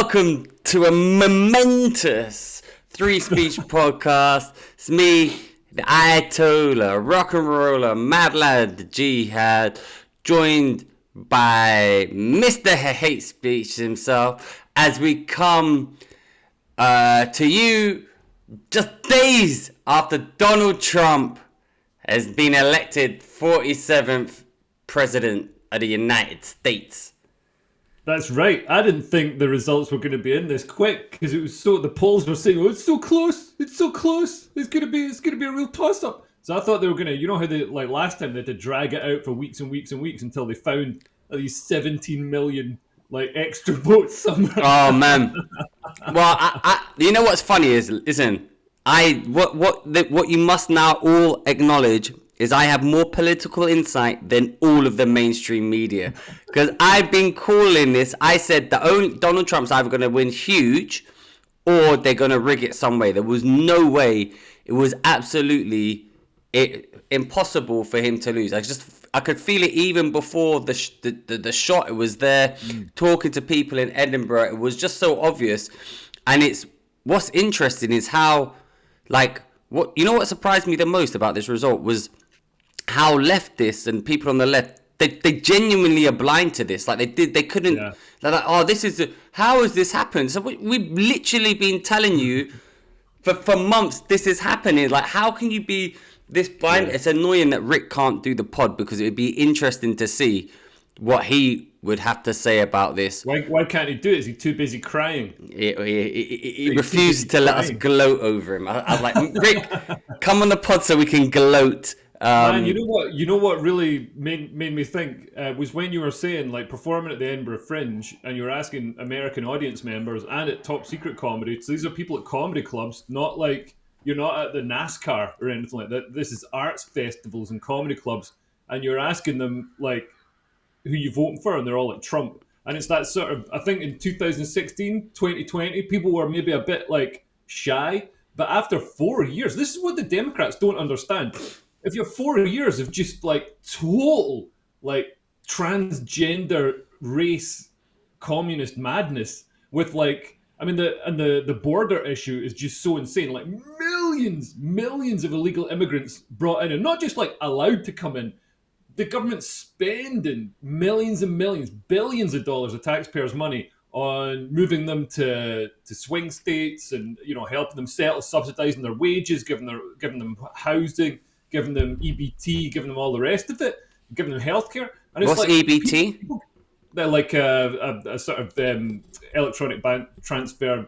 Welcome to a momentous Three Speech podcast. It's me, the Ayatollah, rock and roller, mad lad, the jihad, joined by Mr. Hate Speech himself, as we come to you just days after Donald Trump has been elected 47th President of the United States. That's right. I didn't think the results were going to be in this quick because it was the polls were saying, "Oh, it's so close. It's so close. It's going to be a real toss up." So I thought they were going to, you know how they last time they had to drag it out for weeks and weeks and weeks until they found these 17 million extra votes somewhere. Oh man. Well, I you know what's funny is, listen, what you must now all acknowledge is I have more political insight than all of the mainstream media. Because I've been calling this. I said Donald Trump's either going to win huge or they're going to rig it some way. There was no way. It was absolutely impossible for him to lose. I could feel it even before the shot. It was there, talking to people in Edinburgh. It was just so obvious. And what's interesting is how, what surprised me the most about this result was how leftists and people on the left, they genuinely are blind to this. They couldn't. Yeah. They're like, oh, how has this happened? So we've literally been telling you for months this is happening. How can you be this blind? Yeah. It's annoying that Rick can't do the pod because it would be interesting to see what he would have to say about this. Why can't he do it? Is he too busy crying? He refused to let us gloat over him. I was like, Rick, come on the pod so we can gloat. Man, you know what really made me think was when you were saying performing at the Edinburgh Fringe and you were asking American audience members and at Top Secret Comedy. So these are people at comedy clubs, not you're not at the NASCAR or anything like that. This is arts festivals and comedy clubs, and you're asking them who you voting for, and they're all like Trump. And it's that sort of, I think in 2016, 2020, people were maybe a bit shy, but after 4 years, this is what the Democrats don't understand. If you're 4 years of just total transgender race communist madness with the border issue is just so insane. Millions of illegal immigrants brought in, and not just allowed to come in. The government's spending millions and millions, billions of dollars of taxpayers' money on moving them to swing states and helping them settle, subsidizing their wages, giving them housing, giving them EBT, giving them all the rest of it, giving them healthcare. And what's EBT? They're a sort of electronic bank transfer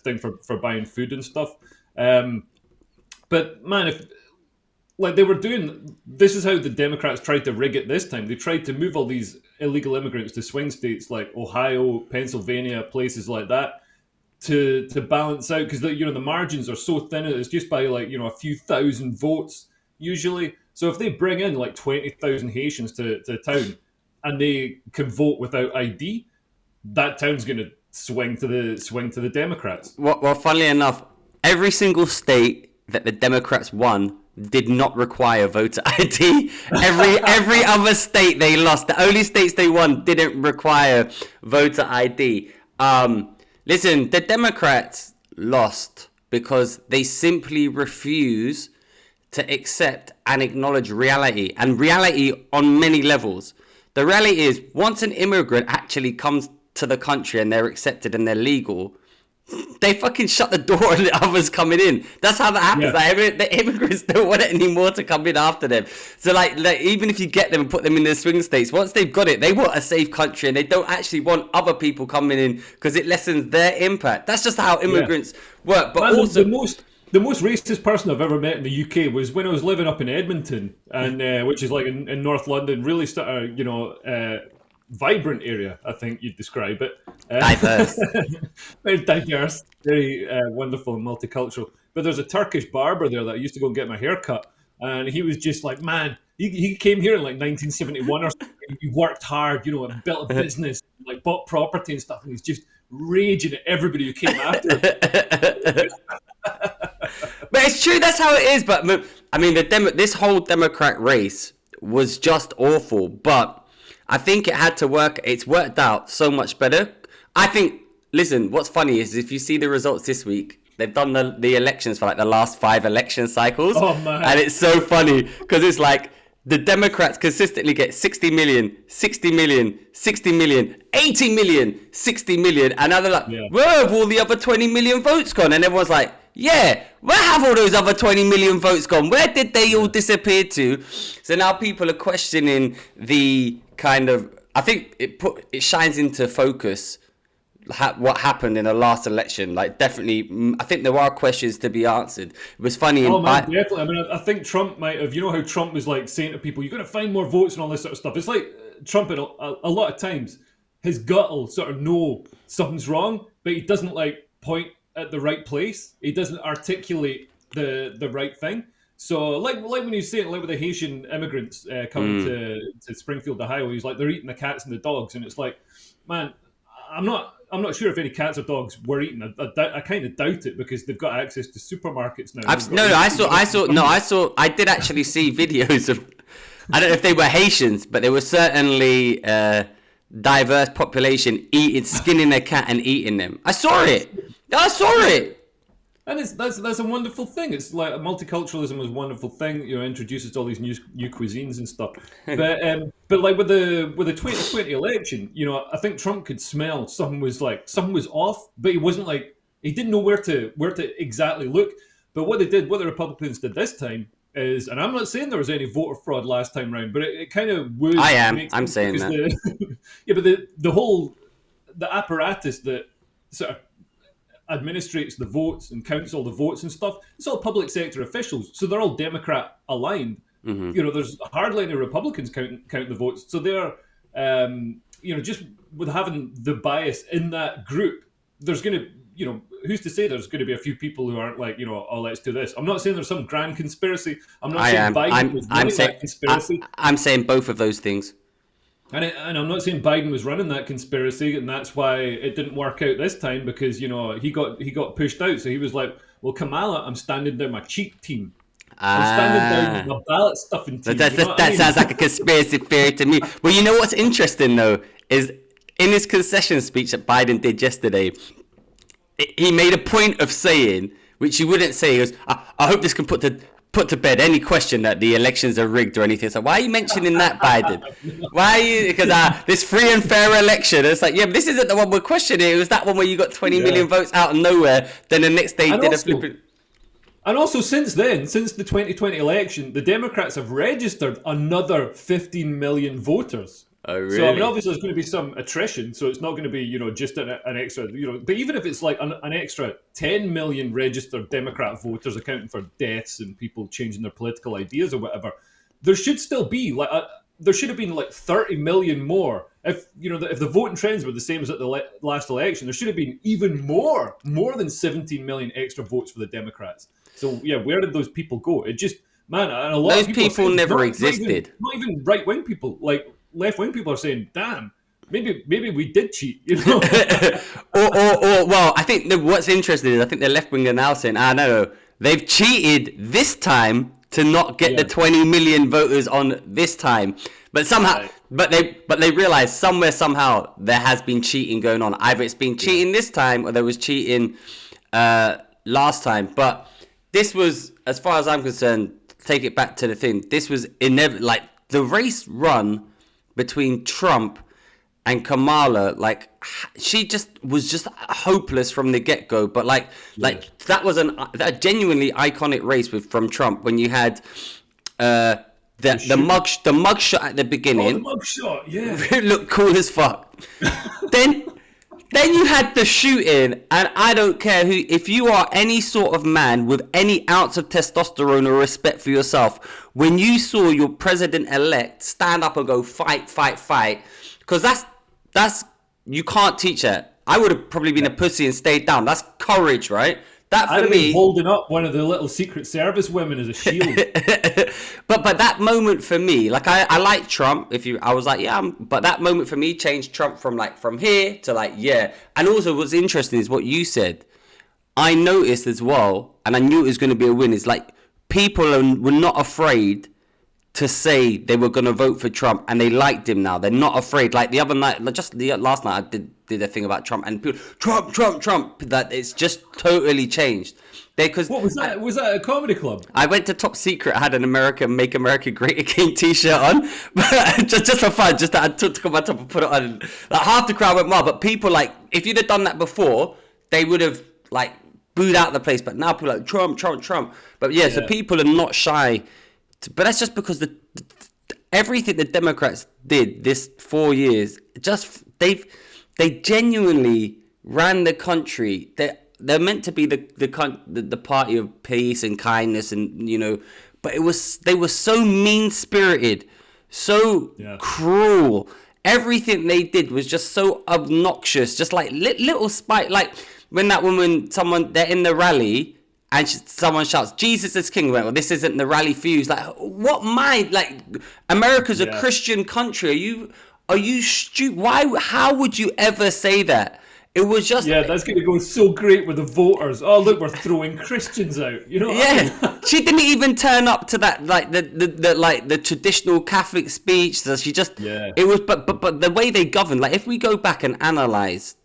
thing for buying food and stuff. But man, if they were doing, this is how the Democrats tried to rig it this time. They tried to move all these illegal immigrants to swing states like Ohio, Pennsylvania, places like that, to balance out, because the margins are so thin. It's just by a few thousand votes usually. So if they bring in 20,000 Haitians to town and they can vote without ID, that town's going to swing to the Democrats. Well, funnily enough, every single state that the Democrats won did not require voter ID. Every other state they lost. The only states they won didn't require voter ID. Listen, the Democrats lost because they simply refuse to accept and acknowledge reality, and reality on many levels. The reality is, once an immigrant actually comes to the country and they're accepted and they're legal, they fucking shut the door on the others coming in. That's how that happens. Yeah. The immigrants don't want it anymore to come in after them. So even if you get them and put them in the swing states, once they've got it, they want a safe country and they don't actually want other people coming in because it lessens their impact. That's just how immigrants work. But man, also, the most racist person I've ever met in the UK was when I was living up in Edmonton, and which is in North London, really vibrant area, I think you'd describe it. Diverse. Very diverse, very wonderful and multicultural. But there's a Turkish barber there that I used to go and get my hair cut, and he was just man, he came here in 1971 or something. He worked hard, and built a business, bought property and stuff, and he's just raging at everybody who came after him. But it's true, that's how it is. But I mean, this whole Democrat race was just awful, but I think it had to work. It's worked out so much better. I think listen, what's funny is if you see the results this week, they've done the elections for like the last 5 election cycles. Oh, man. And it's so funny because it's like the Democrats consistently get 60 million, 60 million, 60 million, 80 million, 60 million. And now they're like, where have all the other 20 million votes gone? And everyone's like, yeah, where have all those other 20 million votes gone? Where did they all disappear to? So now people are questioning the kind of, I think it shines into focus what happened in the last election. Like, definitely, I think there are questions to be answered. It was funny. Oh, man, definitely. I mean, I think Trump might have, you know how Trump was like saying to people, you're going to find more votes and all this sort of stuff. It's like Trump, a lot of times, his gut will sort of know something's wrong, but he doesn't like point at the right place. He doesn't articulate the right thing. So, like when he's saying, like with the Haitian immigrants coming to Springfield, Ohio, he's like, they're eating the cats and the dogs. And it's like, man, I'm not sure if any cats or dogs were eaten. I kind of doubt it because they've got access to supermarkets now. I did actually see videos of, I don't know if they were Haitians, but there was certainly diverse population skinning a cat and eating them. I saw it. And that's a wonderful thing. It's like multiculturalism is a wonderful thing. You know, introduces all these new cuisines and stuff. But like with the 2020 election, you know, I think Trump could smell something was off, but he didn't know where to exactly look. But what the Republicans did this time is, and I'm not saying there was any voter fraud last time round, but it kind of was. I'm saying that. But the apparatus that sort of administrates the votes and counts all the votes and stuff, it's all public sector officials, so they're all Democrat aligned. Mm-hmm. You know, there's hardly any Republicans count the votes, so they're you know, just with having the bias in that group, there's going to, you know, who's to say there's going to be a few people who aren't like, you know, oh, let's do this. I'm not saying there's some grand conspiracy. I'm not saying Biden was running that conspiracy. I'm saying both of those things. And I'm not saying Biden was running that conspiracy, and that's why it didn't work out this time, because, you know, he got pushed out. So he was like, well, Kamala, I'm standing down my cheat team. I'm standing down my ballot stuffing team. That sounds like a conspiracy theory to me. Well, you know what's interesting, though, is in his concession speech that Biden did yesterday, he made a point of saying, which he wouldn't say, he goes, I hope this can put to bed any question that the elections are rigged or anything. So why are you mentioning that, Biden? Why are you, because this free and fair election, it's like, yeah, but this isn't the one we're questioning. It was that one where you got 20 million votes out of nowhere, then the next day did a flipping. And also since the 2020 election, the Democrats have registered another 15 million voters. Oh, really? So, I mean, obviously there's going to be some attrition, so it's not going to be, you know, just an extra, you know, but even if it's like an extra 10 million registered Democrat voters accounting for deaths and people changing their political ideas or whatever, there should still be like, there should have been like 30 million more. If, you know, if the voting trends were the same as at the last election, there should have been even more than 17 million extra votes for the Democrats. So, yeah, where did those people go? It just, man, and a lot those of people never existed. Not even right-wing people, like, left-wing people are saying, damn, maybe we did cheat, you know? well, I think what's interesting is I think the left-wing are now saying, no, they've cheated this time to not get the 20 million voters on this time. But somehow, but they realize somehow there has been cheating going on. Either it's been cheating this time or there was cheating last time. But this was, as far as I'm concerned, take it back to the thing. This was like the race run between Trump and Kamala, like she was just hopeless from the get-go. But like that was a genuinely iconic race from Trump when you had the mug shot at the beginning. Oh, the mug shot, yeah. It looked cool as fuck. Then you had the shooting, and I don't care if you are any sort of man with any ounce of testosterone or respect for yourself, when you saw your president-elect stand up and go fight, because that's you can't teach that. I would have probably been a pussy and stayed down. That's courage, right? That for me, holding up one of the little Secret Service women as a shield. but that moment for me, like I like Trump. I was like, but that moment for me changed Trump from here to like, yeah. And also what's interesting is what you said. I noticed as well, and I knew it was going to be a win, is like people were not afraid to say they were going to vote for Trump, and they liked him now. They're not afraid. Like the other night, last night, I did a thing about Trump, and people, Trump. That it's just totally changed. Because What was that? Was that a comedy club? I went to Top Secret. I had an Make America Great Again T-shirt on, but just for fun. Just that I took my top and put it on. Like half the crowd went wild, but people like if you'd have done that before, they would have like booed out the place. But now people are like Trump. But yeah, so people are not shy. But that's just because everything the Democrats did this 4 years, they genuinely ran the country. They're meant to be the party of peace and kindness, and but they were so mean spirited, so cruel. Everything they did was just so obnoxious, just like little spite. Like when that woman, they're in the rally. And someone shouts, "Jesus is king." Well, this isn't the rally for you. It's like, what mind? Like, America's a Christian country. Are you stupid? Why? How would you ever say that? It was just that's going to go so great with the voters. Oh, look, we're throwing Christians out. You know? She didn't even turn up to that like the traditional Catholic speech. So she just it was, but the way they governed. Like, if we go back and analyze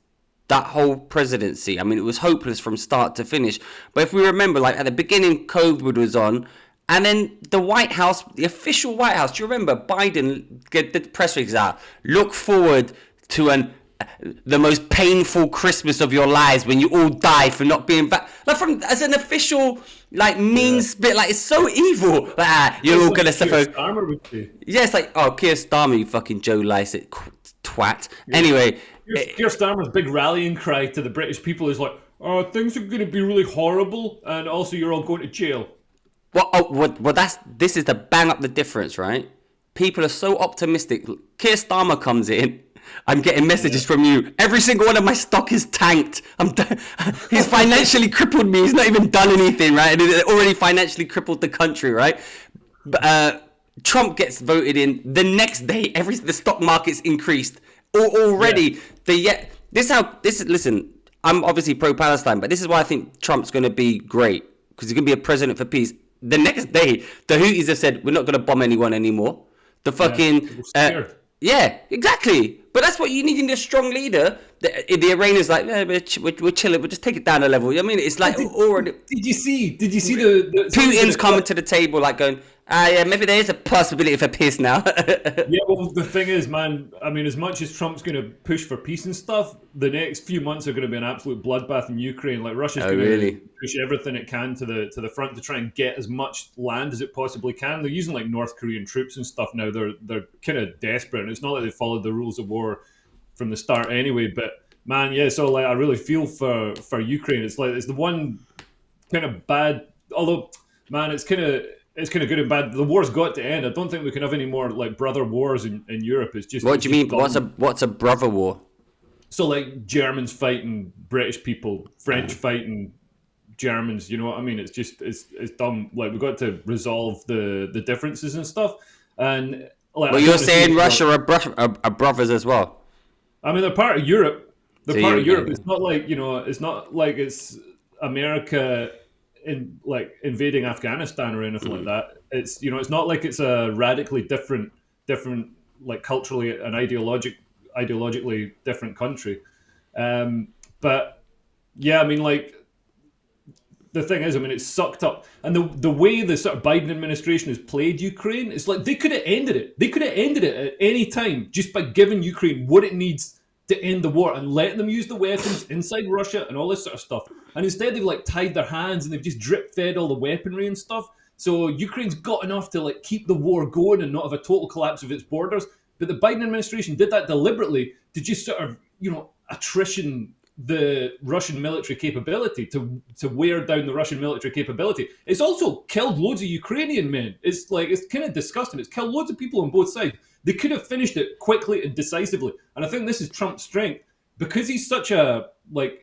that whole presidency, I mean, it was hopeless from start to finish. But if we remember, like at the beginning, COVID was on, and then the White House, the official White House. Do you remember Biden get the press release out? Look forward to the most painful Christmas of your lives when you all die for not being back. Like as an official, like mean spit. Like it's so evil. Like you're all gonna suffer. Yeah, it's like Keir Starmer, you fucking Joe Lycett twat. Yeah. Anyway. Keir Starmer's big rallying cry to the British people is like, "Oh, things are going to be really horrible, and also you're all going to jail." Well, this is the bang up the difference, right? People are so optimistic. Keir Starmer comes in. I'm getting messages from you. Every single one of my stock is tanked. He's financially crippled me. He's not even done anything, right? And it already financially crippled the country, right? Trump gets voted in. The next day, the stock market's increased. Already, listen, I'm obviously pro-Palestine, but this is why I think Trump's going to be great, because he's going to be a president for peace. The next day, the Houthis have said, we're not going to bomb anyone anymore. The fucking... Yeah, exactly. But that's what you need in a strong leader. The Iranians like, we're chilling. We'll just take it down a level. I mean, it's like already... Did you see the Putin's coming to the table like going... maybe there is a possibility for peace now. Yeah, well, the thing is, man, I mean, as much as Trump's going to push for peace and stuff, the next few months are going to be an absolute bloodbath in Ukraine. Like, Russia's going to push everything it can to the front to try and get as much land as it possibly can. They're using, like, North Korean troops and stuff now. They're kind of desperate, and it's not like they followed the rules of war from the start anyway. But, man, so, like, I really feel for Ukraine. It's like, it's the one kind of bad, although, man, it's kind of good and bad. The war's got to end. I don't think we can have any more like brother wars in Europe. It's just. What do you mean? What's a brother war? So like Germans fighting British people, French fighting Germans. You know what I mean? It's just it's dumb. Like we've got to resolve the differences and stuff. And like, well, you're saying Russia are brothers as well. I mean, they're part of Europe. They're part of Europe. It's not like it's not like it's America invading Afghanistan or anything like that. It's it's not like it's a radically different like culturally and ideologically different country. But yeah, I mean, like the thing is, I mean, it's sucked up, and the way the sort of Biden administration has played Ukraine, it's like they could have ended it. They could have ended it at any time just by giving Ukraine what it needs to end the war and letting them use the weapons inside Russia and all this sort of stuff. And instead they've like tied their hands and they've just drip fed all the weaponry and stuff. So Ukraine's got enough to like keep the war going and not have a total collapse of its borders. But the Biden administration did that deliberately to just sort of, attrition the Russian military capability, to wear down the Russian military capability. It's also killed loads of Ukrainian men. It's kind of disgusting. It's killed loads of people on both sides. They could have finished it quickly and decisively. And I think this is Trump's strength, because he's such a, I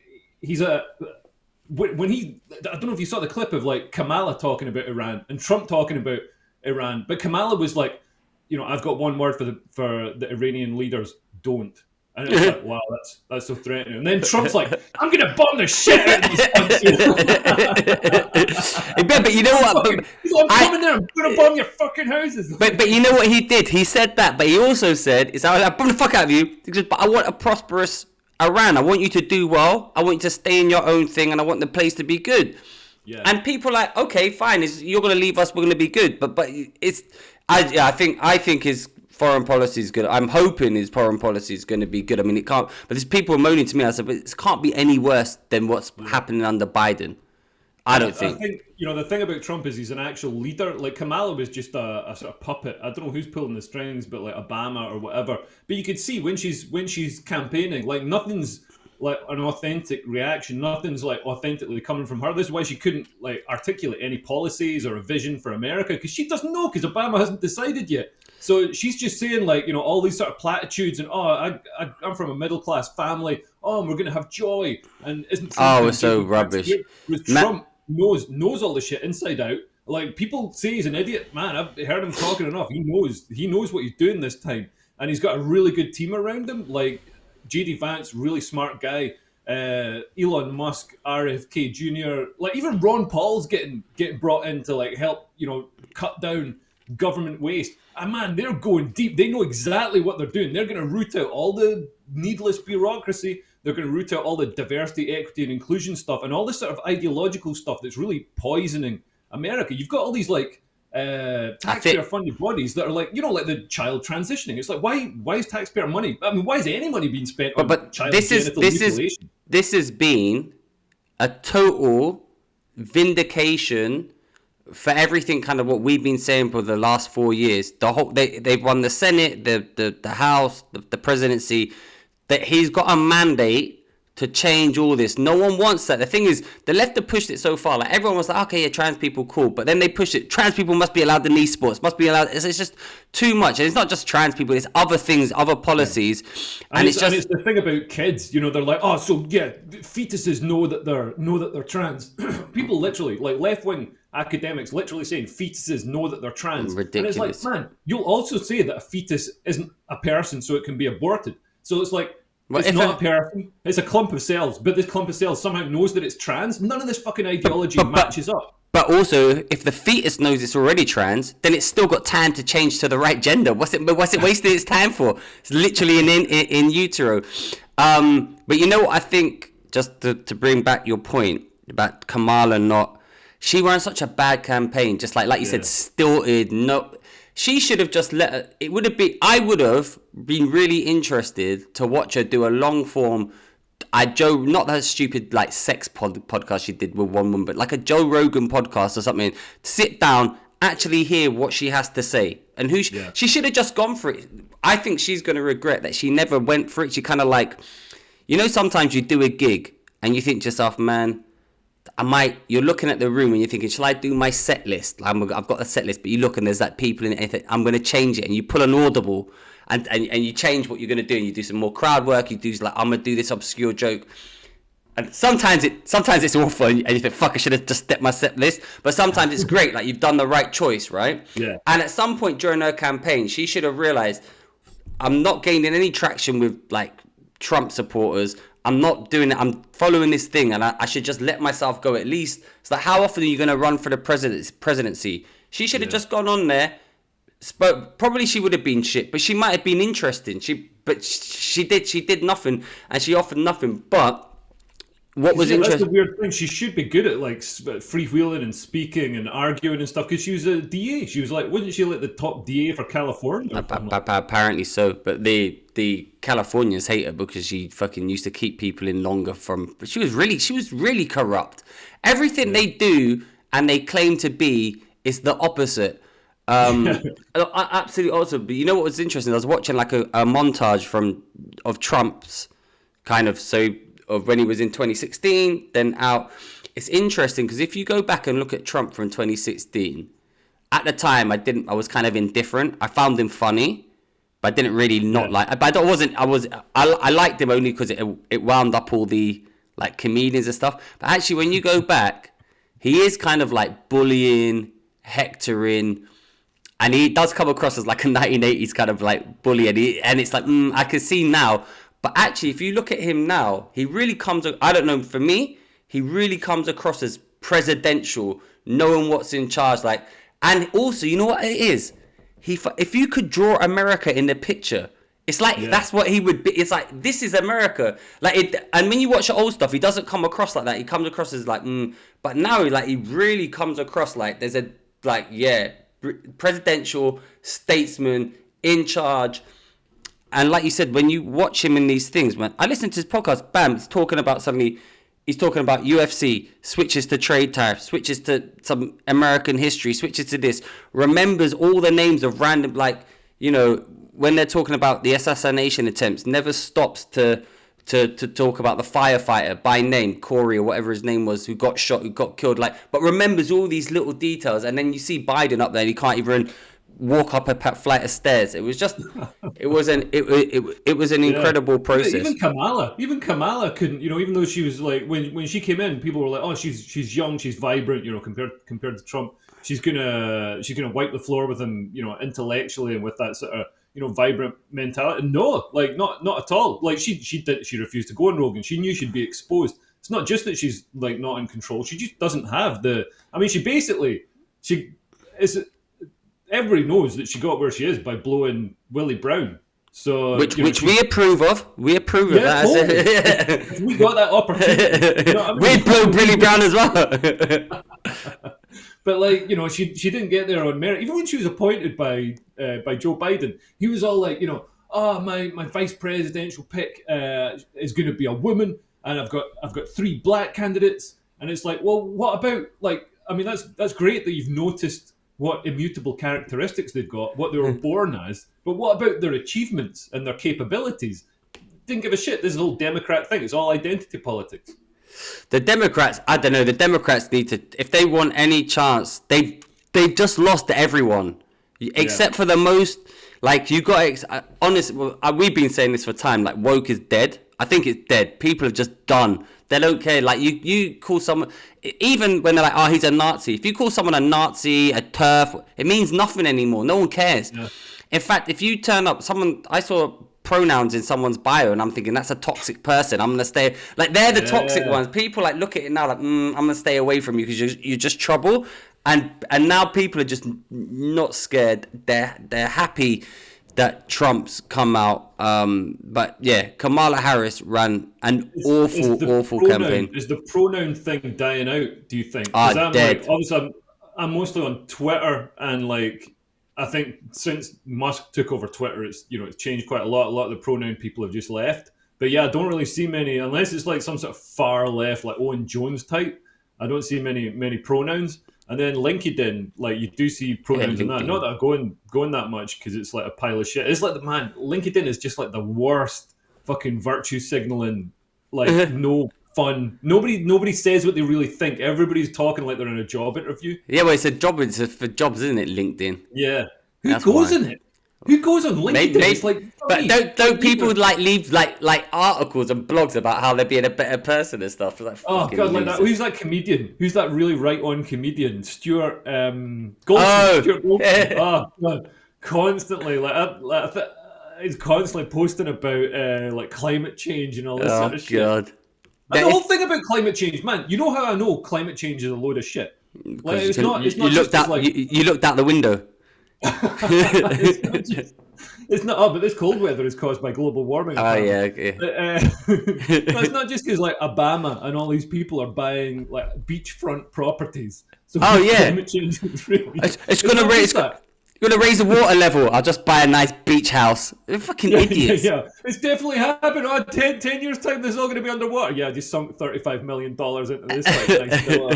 don't know if you saw the clip of like Kamala talking about Iran and Trump talking about Iran, but Kamala was like, I've got one word for the Iranian leaders: don't. And it's like, wow, that's so threatening. And then Trump's like, I'm gonna bomb the shit out of these countries. But you know what? He's like, I'm coming there. I'm gonna bomb your fucking houses. But you know what he did? He said that, but he also said, "Is I bomb the fuck out of you." Because, but I want a prosperous Iran. I want you to do well. I want you to stay in your own thing, and I want the place to be good. Yeah. And people are like, okay, fine. You're gonna leave us. We're gonna be good. But it's I think his foreign policy is good. I'm hoping his foreign policy is going to be good. I mean, it can't. But there's people moaning to me. I said, but it can't be any worse than what's happening under Biden. I think, the thing about Trump is he's an actual leader. Like Kamala was just a sort of puppet. I don't know who's pulling the strings, but like Obama or whatever. But you could see when she's campaigning, like nothing's like an authentic reaction. Nothing's like authentically coming from her. This is why she couldn't like articulate any policies or a vision for America, because she doesn't know, because Obama hasn't decided yet. So she's just saying like, all these sort of platitudes and I'm from a middle class family. Oh, and we're gonna have joy, and isn't Trump it's so rubbish. With Trump knows all the shit inside out. Like people say he's an idiot, man. I've heard him talking enough. He knows what he's doing this time, and he's got a really good team around him. Like JD Vance, really smart guy. Elon Musk, RFK Jr. Like even Ron Paul's getting brought in to like help cut down government waste. And man, they're going deep. They know exactly what they're doing. They're going to root out all the needless bureaucracy. They're going to root out all the diversity, equity, and inclusion stuff, and all this sort of ideological stuff that's really poisoning America. You've got all these like taxpayer-funded bodies that are like, like the child transitioning. It's like, why is taxpayer money? I mean, why is any money being spent on child genital mutilation? This has been a total vindication for everything kind of what we've been saying for the last 4 years. They've won the Senate, the House, the presidency. That he's got a mandate to change all this. No one wants that. The thing is, the left have pushed it so far. Like everyone was like, okay, yeah, trans people, cool. But then they push it. Trans people must be allowed in esports. Must be allowed. It's just too much. And it's not just trans people. It's other things, other policies. Yeah. And it's the thing about kids. They're like, oh, so yeah, fetuses know that they're trans. People literally, like left wing academics, literally saying fetuses know that they're trans. Ridiculous. And it's like, man, you'll also say that a fetus isn't a person, so it can be aborted. So it's like. Well, it's not a person, it's a clump of cells, but this clump of cells somehow knows that it's trans. None of this fucking ideology matches up. But also, if the fetus knows it's already trans, then it's still got time to change to the right gender. What's it wasting its time for? It's literally in utero. But you know what I think, just to bring back your point about Kamala she ran such a bad campaign, just like you said, stilted, she should have just let her. I would have been really interested to watch her do a long form. Not that stupid like sex podcast she did with one woman, but like a Joe Rogan podcast or something. To sit down, actually hear what she has to say, and she should have just gone for it. I think she's going to regret that she never went for it. She kind of like, sometimes you do a gig and you think to yourself, man. You're looking at the room and you're thinking, shall I do my set list? I've got a set list, but you look and there's like people in it. I'm going to change it, and you pull an audible and you change what you're going to do, and you do some more crowd work. You do like, I'm going to do this obscure joke. And sometimes it's awful and you think, fuck, I should have just stepped my set list. But sometimes it's great, like you've done the right choice, right? Yeah. And at some point during her campaign, she should have realized, I'm not gaining any traction with like Trump supporters. I'm not doing it. I'm following this thing, and I should just let myself go at least. It's like, how often are you going to run for the presidency? She should have just gone on there. Probably she would have been shit, but she might have been interesting. She did nothing, and she offered nothing. But what was interesting? That's the weird thing. She should be good at like freewheeling and speaking and arguing and stuff, because she was a DA. She was like, wasn't she like the top DA for California? Apparently so, but the Californians hate her because she fucking used to keep people in longer but she was really corrupt. Everything they do and they claim to be is the opposite. Absolutely awesome. But you know what was interesting? I was watching like a montage of Trump's kind of of when he was in 2016, then out. It's interesting because if you go back and look at Trump from 2016, at the time I was kind of indifferent. I found him funny, but I didn't really like. But I liked him only because it wound up all the like comedians and stuff. But actually, when you go back, he is kind of like bullying, hectoring, and he does come across as like a 1980s kind of like bully. And it's like I can see now. But actually, if you look at him now, he really comes. I don't know. For me, he really comes across as presidential, knowing what's in charge. Like, and also, you know what it is? If you could draw America in the picture, it's like Yeah. that's what he would be. It's like this is America. Like, and when you watch the old stuff, he doesn't come across like that. He comes across as like, but now, like, he really comes across like there's a like, yeah, presidential statesman in charge. And like you said, when you watch him in these things, man, I listen to his podcast. Bam, he's talking about something. He's talking about UFC, switches to trade tariffs, switches to some American history, switches to this. Remembers all the names of random, like, you know, when they're talking about the assassination attempts, never stops to talk about the firefighter by name, Corey or whatever his name was, who got shot, who got killed. Like, but remembers all these little details. And then you see Biden up there, and he can't even walk up a flight of stairs. It was just, it was an incredible process. Even Kamala couldn't, even though she was like, when she came in, people were like, oh, she's young, she's vibrant, compared to Trump, she's gonna wipe the floor with him, intellectually and with that sort of, vibrant mentality. No, like not at all. Like she refused to go on Rogan. She knew she'd be exposed. It's not just that she's like not in control. She just doesn't have the. I mean, she is. Everybody knows that she got where she is by blowing Willie Brown. So which we approve of. We approve of that. Totally. We got that opportunity. We'd blow Willie Brown as well. But like, she didn't get there on merit. Even when she was appointed by Joe Biden, he was all like, my vice presidential pick is going to be a woman, and I've got 3 black candidates. And it's like, well, what about, like, I mean, that's great that you've noticed what immutable characteristics they've got, what they were born as, but what about their achievements and their capabilities? Didn't give a shit. This is a whole Democrat thing. It's all identity politics. The Democrats, I don't know. The Democrats need to, if they want any chance, they've just lost to everyone, except for the most. Like, you got honest. Well, we've been saying this for time. Like, woke is dead. I think it's dead. People are just done. They don't care. Like, you call someone, even when they're like, oh, he's a Nazi. If you call someone a Nazi, a TERF, it means nothing anymore. No one cares. Yeah. In fact, if you turn up, I saw pronouns in someone's bio, and I'm thinking that's a toxic person. I'm gonna stay. Like, they're the toxic ones. People like look at it now like, I'm gonna stay away from you because you're just trouble. And now people are just not scared. They're happy that Trump's come out. But yeah, Kamala Harris ran an awful campaign. Is the pronoun thing dying out, do you think? Dead. Like, obviously, I'm mostly on Twitter, and like, I think since Musk took over Twitter, it's changed quite a lot. A lot of the pronoun people have just left. But yeah, I don't really see many, unless it's like some sort of far left, like Owen Jones type. I don't see many pronouns. And then LinkedIn, like, you do see pronouns in that. Not that I'm going that much, because it's like a pile of shit. It's like, LinkedIn is just like the worst fucking virtue signaling, like, no fun. Nobody says what they really think. Everybody's talking like they're in a job interview. Yeah, well, it's for jobs, isn't it, LinkedIn? Yeah. Who goes in it? Who goes on LinkedIn? It's like, but don't people like leave like articles and blogs about how they're being a better person and stuff? Like, oh god, like that. Who's that comedian? Who's that really right-on comedian? Stuart Goldstein. Stuart Goldstein. Oh god, constantly he's constantly posting about like climate change and all this sort of shit. God. And the whole thing about climate change, man. You know how I know climate change is a load of shit? Like, it's not. You looked out the window. It's not. But this cold weather is caused by global warming. Oh yeah, okay. It's not just because like Obama and all these people are buying like beachfront properties. So climate change is really. It's gonna raise. You're gonna raise the water level. I'll just buy a nice beach house. They're fucking idiots. Yeah, it's definitely happened. 10 years time, this is all gonna be underwater. Yeah, I just sunk $35 million into this like nice villa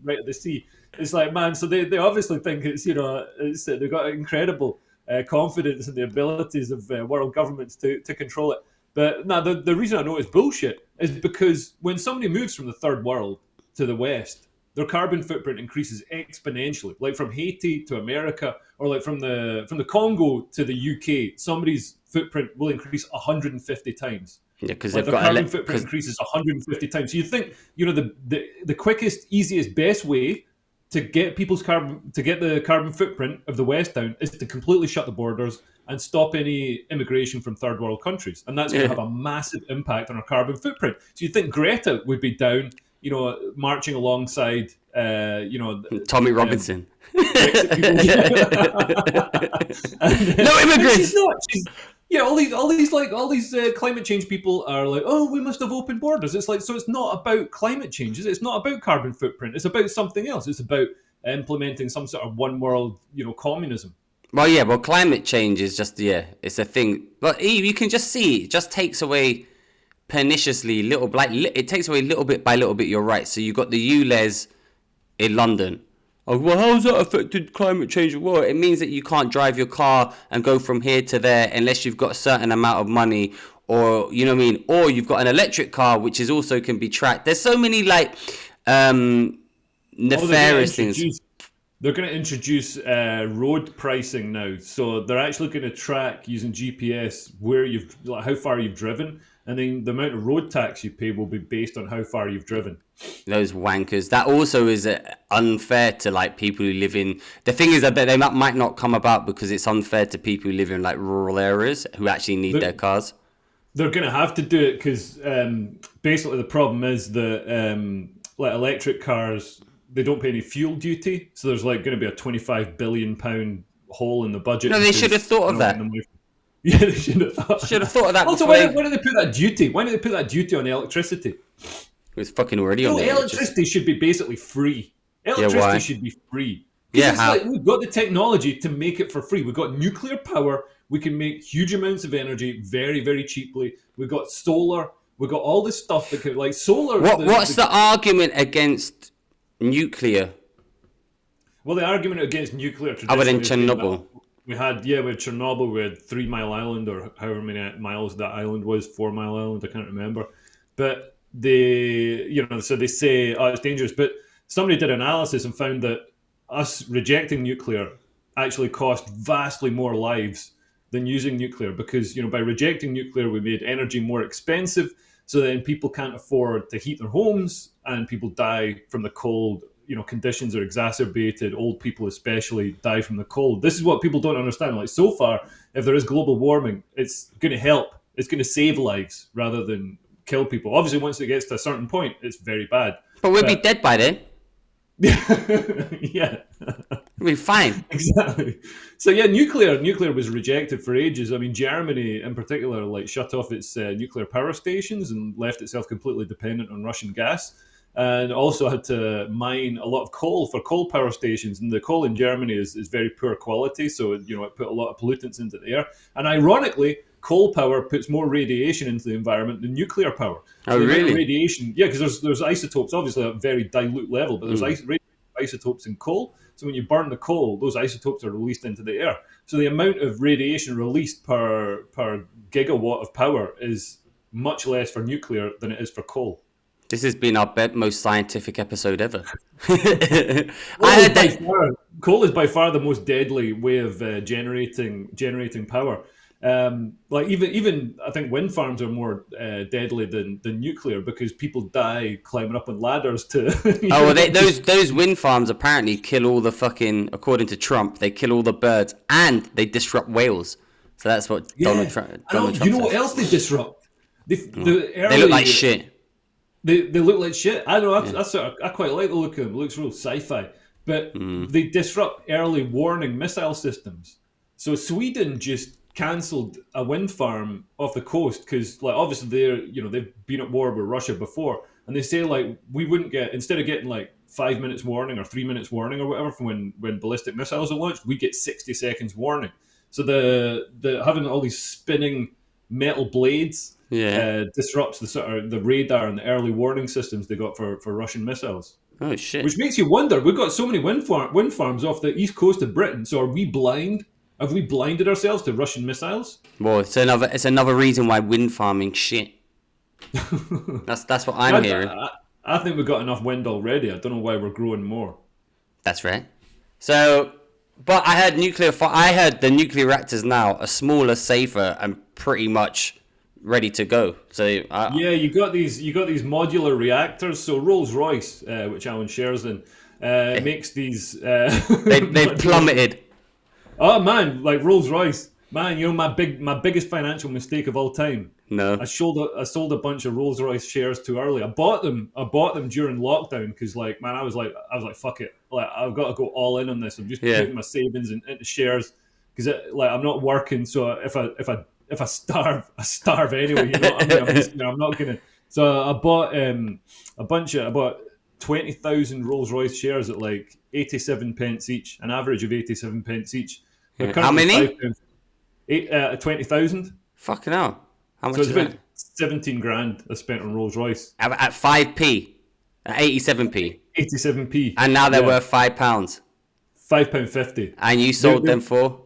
right at the sea. It's like, man, so they obviously think it's they've got incredible confidence in the abilities of world governments to control it. But no, the reason I know it's bullshit is because when somebody moves from the third world to the West, their carbon footprint increases exponentially. Like from Haiti to America, or like from the Congo to the UK, somebody's footprint will increase 150 times. Yeah, because like their carbon footprint increases 150 times. So you think, the quickest, easiest, best way to get the carbon footprint of the West down is to completely shut the borders and stop any immigration from third world countries, and that's going to have a massive impact on our carbon footprint. So you think Greta would be down, marching alongside, Tommy Robinson. Brexit people. No immigrants. She's not. All these climate change people are like, oh, we must have open borders. It's like, so it's not about climate change. It's not about carbon footprint. It's about something else. It's about implementing some sort of one world, communism. Well, yeah. Well, climate change is just it's a thing. But you can just see it just takes away perniciously it takes away little bit by little bit. You're right. So you got the ULEZ in London. Oh, well, how's that affected climate change? Well, it means that you can't drive your car and go from here to there unless you've got a certain amount of money, or you know what I mean, or you've got an electric car, which is also can be tracked. There's so many nefarious things. They're going to introduce road pricing now, so they're actually going to track using GPS how far you've driven, and then the amount of road tax you pay will be based on how far you've driven. Those wankers. That also is unfair to people who live in. The thing is that they might not come about because it's unfair to people who live in rural areas who actually need their cars. They're going to have to do it because basically the problem is that electric cars, they don't pay any fuel duty, so there's going to be a £25 billion hole in the budget. No, they should have thought of that. Yeah, they should have thought of that. Also, why did they put that duty? Why did they put that duty on electricity? It's fucking already on there. Electricity should be basically free. Electricity should be free. Yeah, we've got the technology to make it for free. We've got nuclear power. We can make huge amounts of energy very, very cheaply. We've got solar. We've got all this stuff that could, solar. What's the argument against nuclear? Well, the argument against nuclear other than Chernobyl. We had Chernobyl. We had 3 Mile Island, or however many miles that island was, 4 Mile Island. I can't remember. But so they say, oh, it's dangerous. But somebody did analysis and found that us rejecting nuclear actually cost vastly more lives than using nuclear, because by rejecting nuclear we made energy more expensive, so then people can't afford to heat their homes and people die from the cold. Conditions are exacerbated. Old people especially die from the cold. This is what people don't understand. So far, if there is global warming, it's going to help. It's going to save lives rather than kill people. Obviously, once it gets to a certain point, it's very bad. But we'll be dead by then. Yeah. We'll be fine. Exactly. So yeah, nuclear was rejected for ages. I mean, Germany in particular, shut off its nuclear power stations and left itself completely dependent on Russian gas. And also had to mine a lot of coal for coal power stations. And the coal in Germany is very poor quality, so it put a lot of pollutants into the air. And ironically, coal power puts more radiation into the environment than nuclear power. So really? Radiation, yeah, because there's isotopes, obviously at a very dilute level, but there's isotopes in coal. So when you burn the coal, those isotopes are released into the air. So the amount of radiation released per gigawatt of power is much less for nuclear than it is for coal. This has been our most scientific episode ever. Coal is by far the most deadly way of generating power. Even I think wind farms are more deadly than nuclear, because people die climbing up on ladders to. Those wind farms apparently kill all the fucking, according to Trump, they kill all the birds and they disrupt whales. So that's what Donald Trump. You know what else they disrupt? They look like shit. They look like shit. I know. I quite like the look of them. It looks real sci-fi. But they disrupt early warning missile systems. So Sweden just cancelled a wind farm off the coast because, obviously they've been at war with Russia before, and they say we wouldn't get, instead of getting 5 minutes warning or 3 minutes warning or whatever from when ballistic missiles are launched, we get 60 seconds warning. So the having all these spinning metal blades. Yeah, disrupts the radar and the early warning systems they got for Russian missiles. Oh shit! Which makes you wonder. We've got so many wind farms off the east coast of Britain. So are we blind? Have we blinded ourselves to Russian missiles? Well, it's another reason why wind farming shit. That's what I'm hearing. I think we've got enough wind already. I don't know why we're growing more. That's right. So, but I heard the nuclear reactors now are smaller, safer, and pretty much ready to go. So you got these modular reactors. So Rolls-Royce, which Alan shares in, makes these. They've plummeted. Oh man, like Rolls Royce, man. You know my biggest financial mistake of all time. No. I sold a bunch of Rolls Royce shares too early. I bought them during lockdown because like man, I was like fuck it, like I've got to go all in on this. I'm just Yeah. putting my savings into shares because like I'm not working. So if I starve, I starve anyway. You know what I mean? I'm not gonna. So I bought I bought 20,000 Rolls Royce shares at like 87 pence each, an average of 87 pence each. They're How currently many? £5. 20,000. Fucking hell. How So much it's is about that? 17 grand I spent on Rolls Royce. At 5p, at 87p, 87p. and now they're Yeah, worth £5. £5.50. And you They, sold they, them for?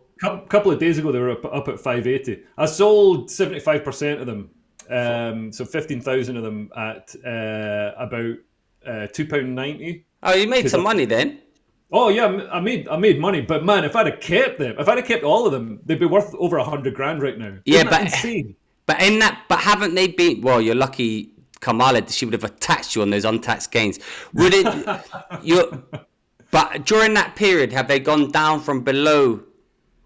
couple of days ago they were up at 580. I sold 75% of them, so 15,000 of them at about £2.90. Oh, you made Because some money then. oh yeah, I made money, but man, if I'd have kept them, if I'd have kept all of them, they'd be worth over 100 grand right now. Yeah, Isn't that insane? but haven't they been? Well, you're lucky, Kamala. She would have taxed you on those untaxed gains. Would it? You. But during that period, have they gone down from below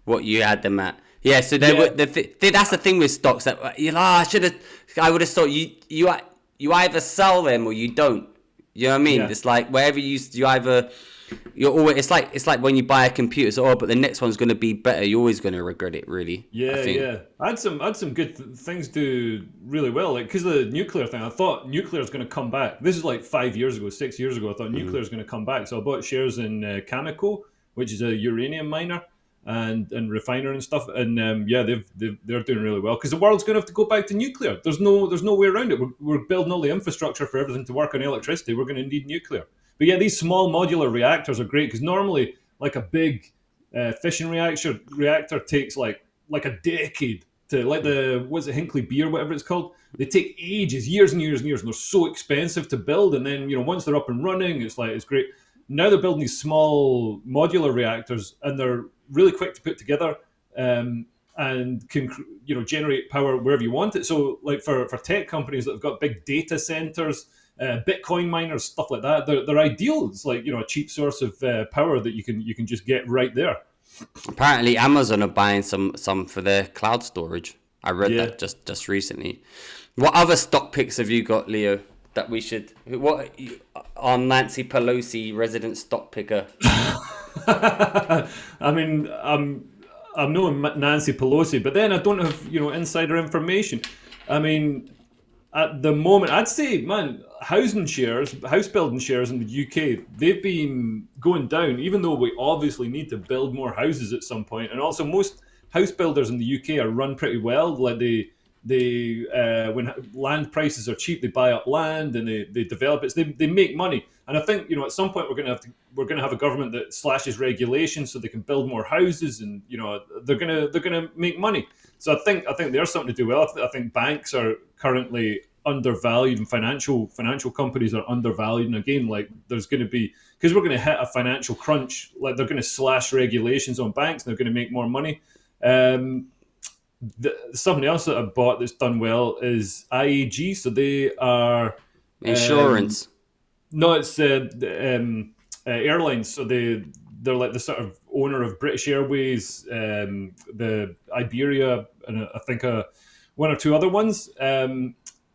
what you had them at? Yeah. So they Yeah, were. That's the thing with stocks that you know. I should have. I would have thought you either sell them or you don't. You know what I mean? yeah. It's like wherever you either. You're always. It's like when you buy a computer. So, but the next one's going to be better. You're always going to regret it. Really. I Yeah, think. yeah. I had some good things do really well. Like because of the nuclear thing, I thought nuclear is going to come back. This is like 5 years ago, 6 years ago. I thought nuclear is going to come back, so I bought shares in Cameco, which is a uranium miner and refiner and stuff. And yeah, they're doing really well because the world's going to have to go back to nuclear. There's no way around it. We're building all the infrastructure for everything to work on electricity. We're going to need nuclear. But yeah, these small modular reactors are great because normally like a big fission reactor takes like a decade to like the what's it Hinkley B or whatever it's called. They take ages, years and years and years, and they're so expensive to build. And then once they're up and running, it's great. Now they're building these small modular reactors, and they're really quick to put together, and can generate power wherever you want it. So like for tech companies that have got big data centers. Bitcoin miners, stuff like that. They're ideal. It's like a cheap source of power that you can just get right there. Apparently, Amazon are buying some for their cloud storage. I read Yeah. that just recently. What other stock picks have you got, Leo? That we should what on Nancy Pelosi resident stock picker? I mean, I'm knowing Nancy Pelosi, but then I don't have insider information. I mean, at the moment, I'd say, man, house building shares in the UK, they've been going down, even though we obviously need to build more houses at some point. And also, most house builders in the UK are run pretty well. Like when land prices are cheap, they buy up land and they develop it. So they make money. And I think at some point we're gonna have a government that slashes regulations so they can build more houses, and they're gonna make money. So I think there's something to do well. I think banks are currently undervalued, and financial companies are undervalued. And again, like there's going to be, because we're going to hit a financial crunch, like they're going to slash regulations on banks, and they're going to make more money. Something else that I bought that's done well is IAG. So they are Insurance. no, it's airlines. So they're like the sort of owner of British Airways, the Iberia, and I think one or two other ones.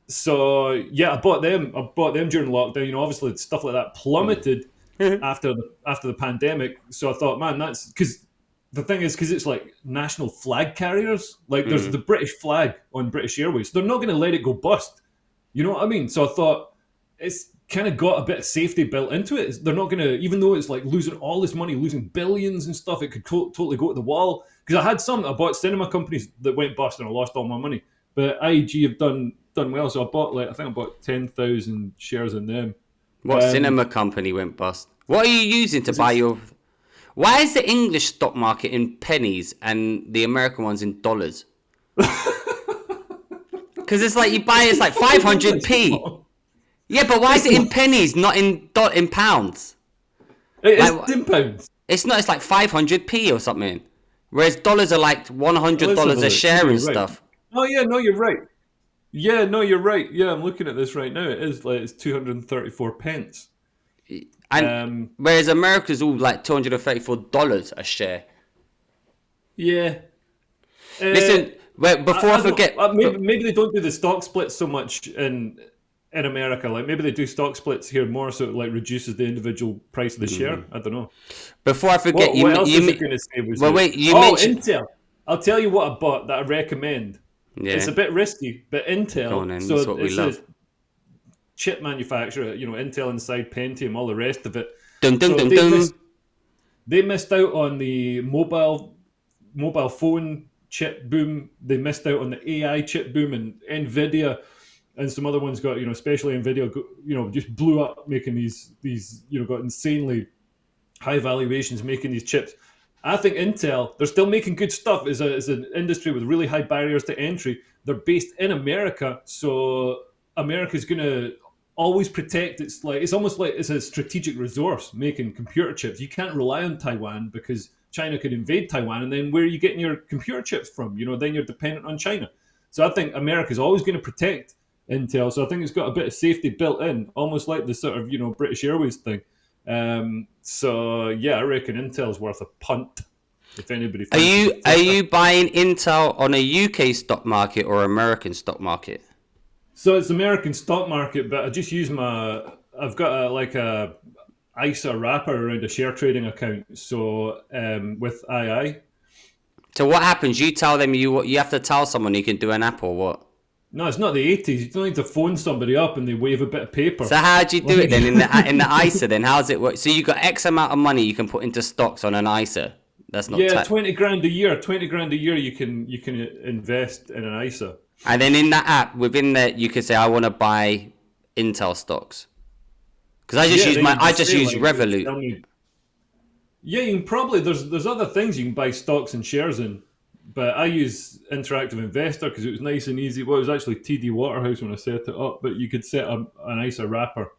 So yeah, I bought them. During lockdown. Obviously stuff like that plummeted after the pandemic. So I thought, man, that's because the thing is, because it's like national flag carriers. Like there's the British flag on British Airways. They're not going to let it go bust. You know what I mean? So I thought it's kind of got a bit of safety built into it. They're not going to, even though it's like losing all this money, losing billions and stuff, it could totally go to the wall. Because I bought cinema companies that went bust and I lost all my money. But IEG have done well, so I think I bought 10,000 shares in them. What cinema company went bust? What are you using to buy your? Why is the English stock market in pennies and the American one's in dollars? Because it's like you buy it's like 500p. Yeah, but why is it in pennies, not in pounds? It's Like, in pounds. it's not. It's like 500p or something. Whereas dollars are like $100 a share and stuff. Oh yeah, no, you're right. Yeah, no, you're right. Yeah, I'm looking at this right now. It is like it's 234 pence. And whereas America's all like $234 a share. Yeah. Listen, before I forget, Maybe they don't do the stock splits so much in America. Like maybe they do stock splits here more, so it like reduces the individual price of the share. I don't know. before I forget, What else was I going to say? well, wait, you Oh, mentioned. Intel. I'll tell you what I bought that I recommend. It's Yeah, a bit risky, but go on Intel. then. So That's what we it's a love. chip manufacturer. Intel inside Pentium, all the rest of it. Dun dun So dun dun. they missed out on the mobile phone chip boom. They missed out on the AI chip boom, and Nvidia and some other ones got, especially Nvidia, just blew up making these got insanely high valuations making these chips. I think Intel, they're still making good stuff as an industry with really high barriers to entry. They're based in America, so America's going to always protect it's almost like it's a strategic resource making computer chips. You can't rely on Taiwan because China could invade Taiwan, and then where are you getting your computer chips from? Then you're dependent on China. So I think America's always going to protect Intel. So I think it's got a bit of safety built in, almost like the sort of British Airways thing. So yeah, I reckon Intel's worth a punt. If anybody Are you buying Intel on a UK stock market or American stock market? So it's American stock market, but I just use I've got a ISA wrapper around a share trading account. So with II. So what happens? You tell them you have to tell someone you can do an app or what? No, it's not the 80s. You don't need to phone somebody up and they wave a bit of paper. So how do you do it then in the ISA? Then how's it work? So you got X amount of money you can put into stocks on an ISA. That's not 20 grand a year. 20 grand a year you can invest in an ISA. And then in that app, within that, you could say I want to buy Intel stocks. Because I just use Revolut. Yeah, you can probably there's other things you can buy stocks and shares in, but I use Interactive Investor because it was nice and easy. Well, it was actually TD Waterhouse when I set it up, but you could set up an ISA wrapper.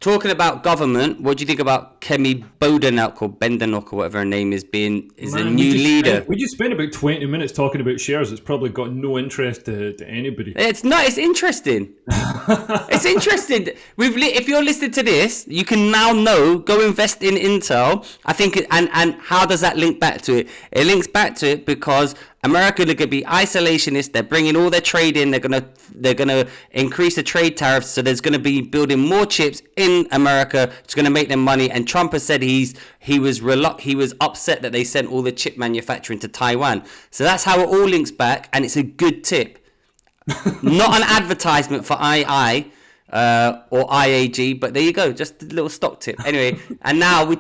Talking about government, what do you think about Kemi Bodenok or Bendenok or whatever her name is a new leader? We just spent about 20 minutes talking about shares. It's probably got no interest to anybody. It's not. It's interesting. It's interesting. If you're listening to this, you can now know. Go invest in Intel. I think. And how does that link back to it? It links back to it because America, they're going to be isolationist. They're bringing all their trade in. They're gonna increase the trade tariffs. So there's going to be building more chips in America. It's going to make them money. And Trump has said he was upset that they sent all the chip manufacturing to Taiwan. So that's how it all links back. And it's a good tip. Not an advertisement for II or IAG, but there you go. Just a little stock tip. Anyway, and now we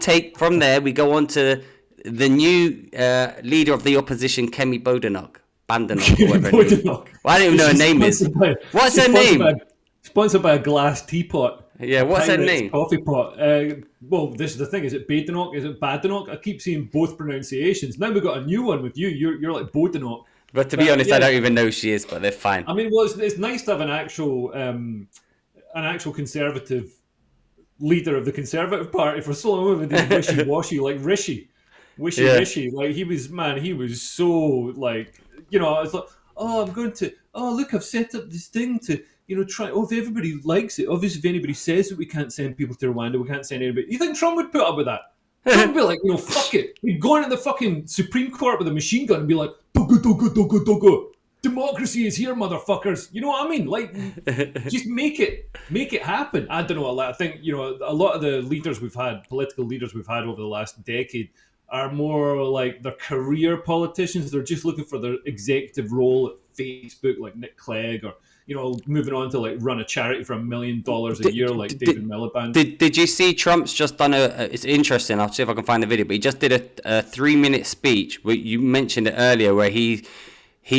go on to the new leader of the opposition, Kemi Bodenok. Bandenok, or whatever her name. Well, I don't even know her name is. What's her name? Sponsored by a glass teapot. Yeah, what's her name? Coffee pot. Well, this is the thing. Is it Badenok? Is it Badenok? I keep seeing both pronunciations. Now we've got a new one with you. You're like Bodenok. But to be honest, I don't even know who she is, but they're fine. I mean, well, it's nice to have an actual conservative leader of the Conservative Party. For so long we've been wishy-washy, like Rishi. Wishy-washy. Like he was so like, it's like, look, I've set up this thing to, try, if everybody likes it, obviously if anybody says that we can't send people to Rwanda, we can't send anybody. You think Trump would put up with that? Trump would be like, fuck it. He'd go into the fucking Supreme Court with a machine gun and be like, dogo. Democracy is here, motherfuckers. You know what I mean? Like, just make it happen. I don't know. I think, a lot of the political leaders we've had over the last decade are more like they're career politicians. They're just looking for their executive role at Facebook, like Nick Clegg, or moving on to like run a charity for $1 million a year, like David Miliband. Did you see Trump's just done it's interesting. I'll see if I can find the video, but he just did a 3-minute speech. You mentioned it earlier, where he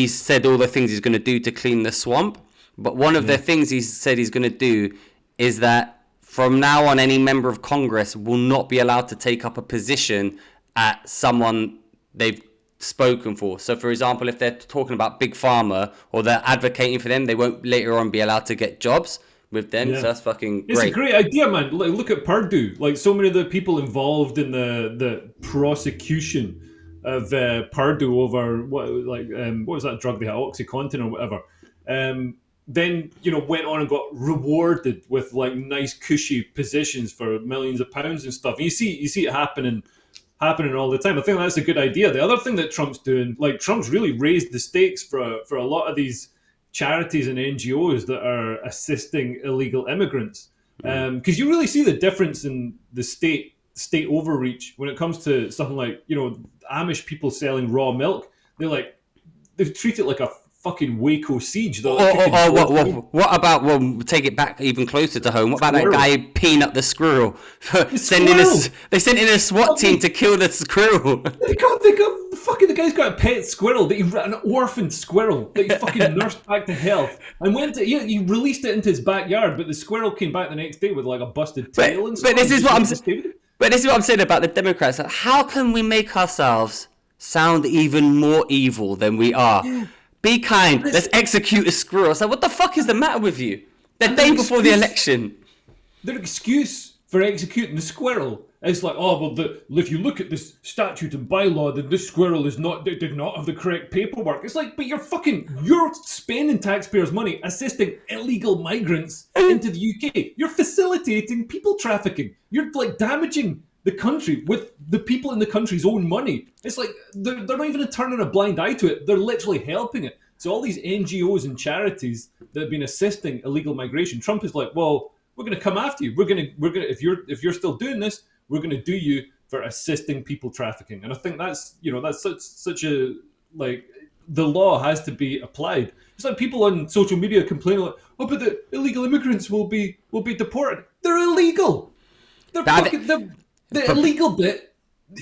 said all the things he's going to do to clean the swamp. But one of the things he said he's going to do is that from now on, any member of Congress will not be allowed to take up a position at someone they've spoken for. So, for example, if they're talking about Big Pharma or they're advocating for them, they won't later on be allowed to get jobs with them. Yeah. So that's fucking great. It's a great idea, man. Look at Purdue. Like, so many of the people involved in the prosecution of Purdue over what was that drug they had, OxyContin or whatever. then went on and got rewarded with like nice cushy positions for millions of pounds and stuff. And you see it happening all the time. I think that's a good idea. The other thing that Trump's doing, like Trump's really raised the stakes for a lot of these charities and NGOs that are assisting illegal immigrants. Because you really see the difference in the state overreach when it comes to something like Amish people selling raw milk. They treat it like a fucking Waco siege. They're like kicking What about, well, take it back even closer to home. What about that Squirrel. guy Peanut the squirrel? Squirrel! They sent in a SWAT team to kill the squirrel. The guy's got a pet squirrel that an orphaned squirrel that he fucking nursed back to health and he released it into his backyard, but the squirrel came back the next day with like a busted tail and stuff. But this is what I'm saying about the Democrats. How can we make ourselves sound even more evil than we are? Be kind. Let's execute a squirrel. So what the fuck is the matter with you? The day before the election. Their excuse for executing the squirrel is like, if you look at this statute and bylaw, then this squirrel did not have the correct paperwork. It's like, but you're spending taxpayers' money assisting illegal migrants into the UK. You're facilitating people trafficking. You're like damaging the country with the people in the country's own money. It's like they're not even turning a blind eye to it. They're literally helping it. So all these NGOs and charities that have been assisting illegal migration, Trump is like, well, we're going to come after you. We're going to if you're still doing this, we're going to do you for assisting people trafficking. And I think that's such a, like, the law has to be applied. It's like people on social media complaining like, oh, but the illegal immigrants will be deported. They're illegal. The illegal bit.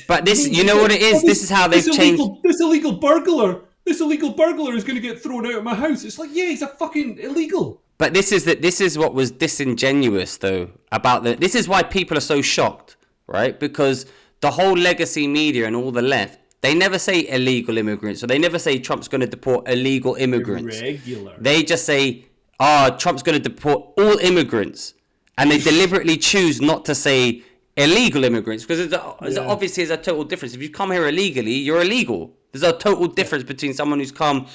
But this, you know what it is? This is how they've changed. This illegal burglar is going to get thrown out of my house. It's like, yeah, he's a fucking illegal. But this is what was disingenuous though about this is why people are so shocked, right? Because the whole legacy media and all the left, they never say illegal immigrants, so they never say Trump's going to deport illegal immigrants. Irregular. They just say, Trump's going to deport all immigrants, and they deliberately choose not to say illegal immigrants because obviously there's a total difference. If you come here illegally, you're illegal. There's a total difference between someone who's come,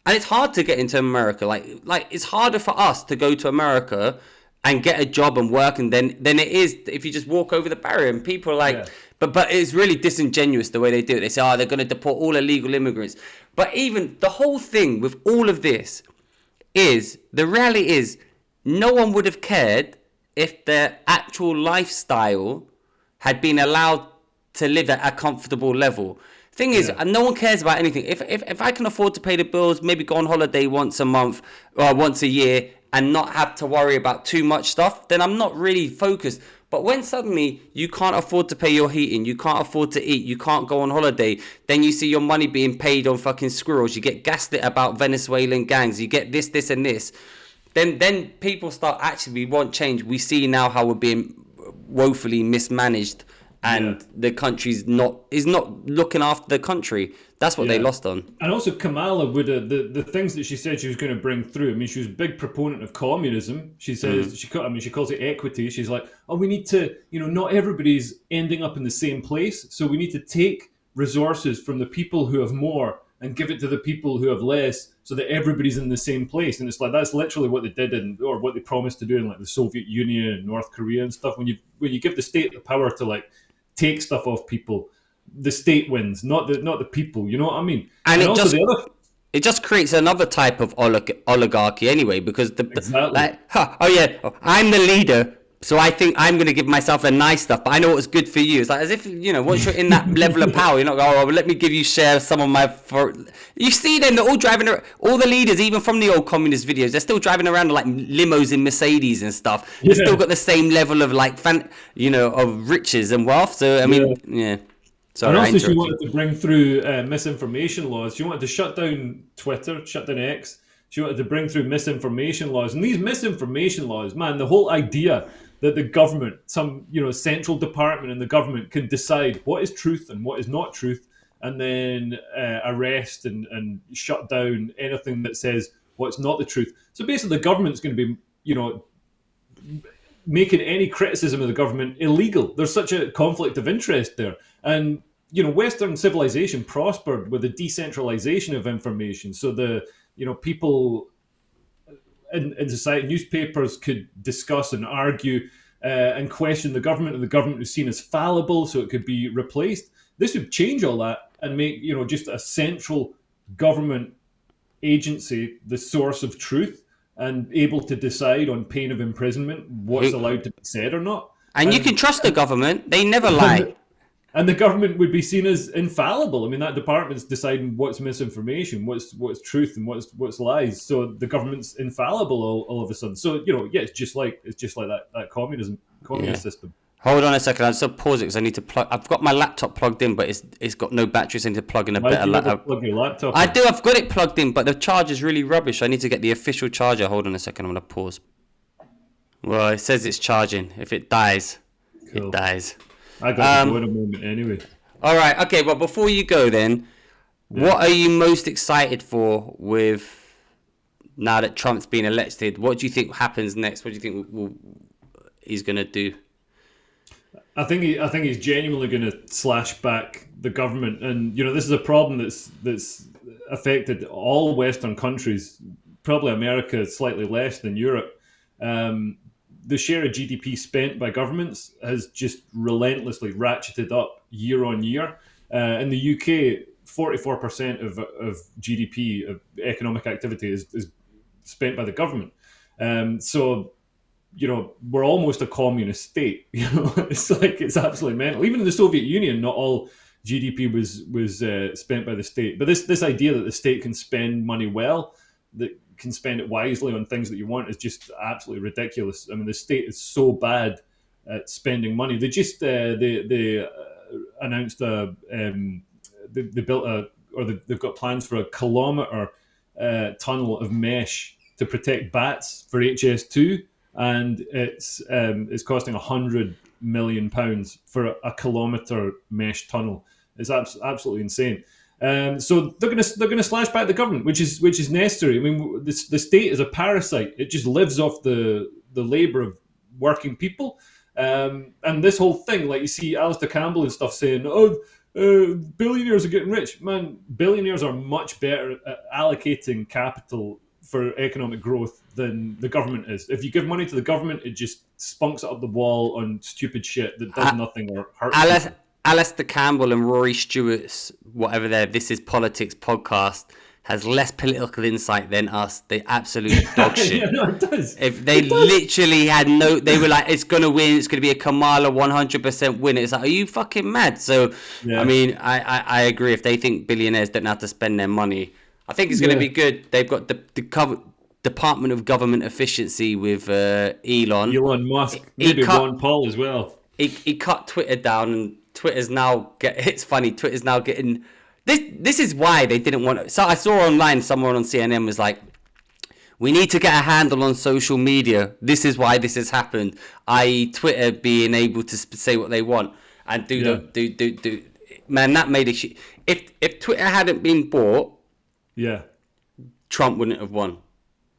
and it's hard to get into America. Like it's harder for us to go to America and get a job and work, and then it is if you just walk over the barrier. And people are like, but it's really disingenuous the way they do it. They say, they're going to deport all illegal immigrants. But even the whole thing with all of this is the reality is no one would have cared if their actual lifestyle had been allowed to live at a comfortable level. Thing is, no one cares about anything. If I can afford to pay the bills, maybe go on holiday once a month or once a year and not have to worry about too much stuff, then I'm not really focused. But when suddenly you can't afford to pay your heating, you can't afford to eat, you can't go on holiday, then you see your money being paid on fucking squirrels, you get gaslit about Venezuelan gangs, you get this and this, then people start we want change. We see now how we're being woefully mismanaged, and the country's not looking after the country. That's what they lost on. And also Kamala would the things that she said she was going to bring through. I mean, she was a big proponent of communism. She says she calls it equity. She's like, we need to, not everybody's ending up in the same place, so we need to take resources from the people who have more and give it to the people who have less, so that everybody's in the same place. And it's like that's literally what they did or what they promised to do in like the Soviet Union and North Korea and stuff. When you give the state the power to like take stuff off people, the state wins, not the people. You know what I mean? And it just creates another type of oligarchy anyway, because I'm the leader, so I think I'm going to give myself the nice stuff, but I know what's good for you. It's like as if once you're in that level of power, you're not going, let me give you share some of my. You see them, they're all driving around, all the leaders, even from the old communist videos, they're still driving around like limos in Mercedes and stuff. They've still got the same level of like of riches and wealth. So I mean, Sorry, and also she wanted to bring through misinformation laws. She wanted to shut down Twitter, shut down X. She wanted to bring through misinformation laws. And these misinformation laws, man, the whole idea that the government, some central department in the government can decide what is truth and what is not truth, and then arrest and shut down anything that says what's not the truth. So basically the government's going to be, making any criticism of the government illegal. There's such a conflict of interest there. And, Western civilization prospered with the decentralization of information. So the, people in society. Newspapers could discuss and argue and question the government, and the government was seen as fallible, so it could be replaced. This would change all that and make just a central government agency the source of truth and able to decide on pain of imprisonment what's allowed to be said or not. And you can trust the government; they never lie. And the government would be seen as infallible. I mean, that department's deciding what's misinformation, what's truth, and what's lies. So the government's infallible all of a sudden. So it's just like that communist system. Hold on a second. I'll just pause it because I need to plug. I've got my laptop plugged in, but it's got no battery, so I need to plug in a better laptop. Plug your laptop in? I do. I've got it plugged in, but the charger's really rubbish. I need to get the official charger. Hold on a second. I'm gonna pause. Well, it says it's charging. If it dies, Cool. It dies. I got to go in a moment anyway. All right. Okay. Well, before you go, then, what are you most excited for with now that Trump's been elected? What do you think happens next? What do you think he's gonna do? I think he's genuinely going to slash back the government, and this is a problem that's affected all Western countries. Probably America slightly less than Europe. The share of GDP spent by governments has just relentlessly ratcheted up year on year. In the UK, 44% of GDP, of economic activity, is spent by the government. So, we're almost a communist state. It's absolutely mental. Even in the Soviet Union, not all GDP was spent by the state. But this idea that the state can spend money well, that can spend it wisely on things that you want, is just absolutely ridiculous. I mean, the state is so bad at spending money. They just they announced they built they've got plans for a kilometre tunnel of mesh to protect bats for HS2, and it's costing £100 million for a kilometre mesh tunnel. It's absolutely insane. So they're gonna slash back the government, which is necessary. I mean, the state is a parasite. It just lives off the labour of working people. And this whole thing, like you see Alistair Campbell and stuff saying, billionaires are getting rich. Man, billionaires are much better at allocating capital for economic growth than the government is. If you give money to the government, it just spunks it up the wall on stupid shit that does nothing or hurts. Alistair Campbell and Rory Stewart's whatever their This Is Politics podcast has less political insight than us. They absolute dog shit. Yeah, no, it does. If they literally had they were like, it's gonna win. It's gonna be a Kamala 100% win. It's like, are you fucking mad? So, yeah. I mean, I agree. If they think billionaires don't have to spend their money, I think it's gonna be good. They've got the Department of Government Efficiency with Elon Musk, maybe Ron Paul as well. He cut Twitter down, and Twitter's now it's funny. Twitter's now getting. This is why they didn't want. So I saw online, someone on CNN was like, "We need to get a handle on social media. This is why this has happened." I.e., Twitter being able to say what they want and do. Man, that made a shit. If Twitter hadn't been bought, Trump wouldn't have won.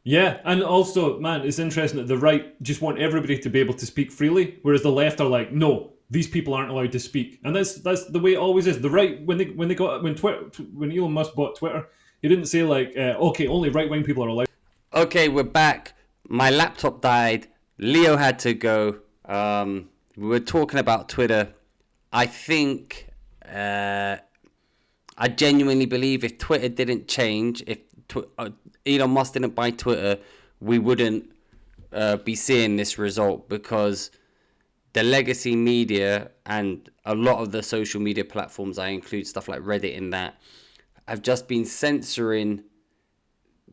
Yeah, and also, man, it's interesting that the right just want everybody to be able to speak freely, whereas the left are like, no, these people aren't allowed to speak, and that's the way it always is. The right, when Elon Musk bought Twitter, he didn't say like, okay, only right-wing people are allowed. Okay, we're back. My laptop died. Leo had to go. We were talking about Twitter. I think I genuinely believe if Twitter didn't change, if Elon Musk didn't buy Twitter, we wouldn't be seeing this result, because the legacy media and a lot of the social media platforms, I include stuff like Reddit in that, have just been censoring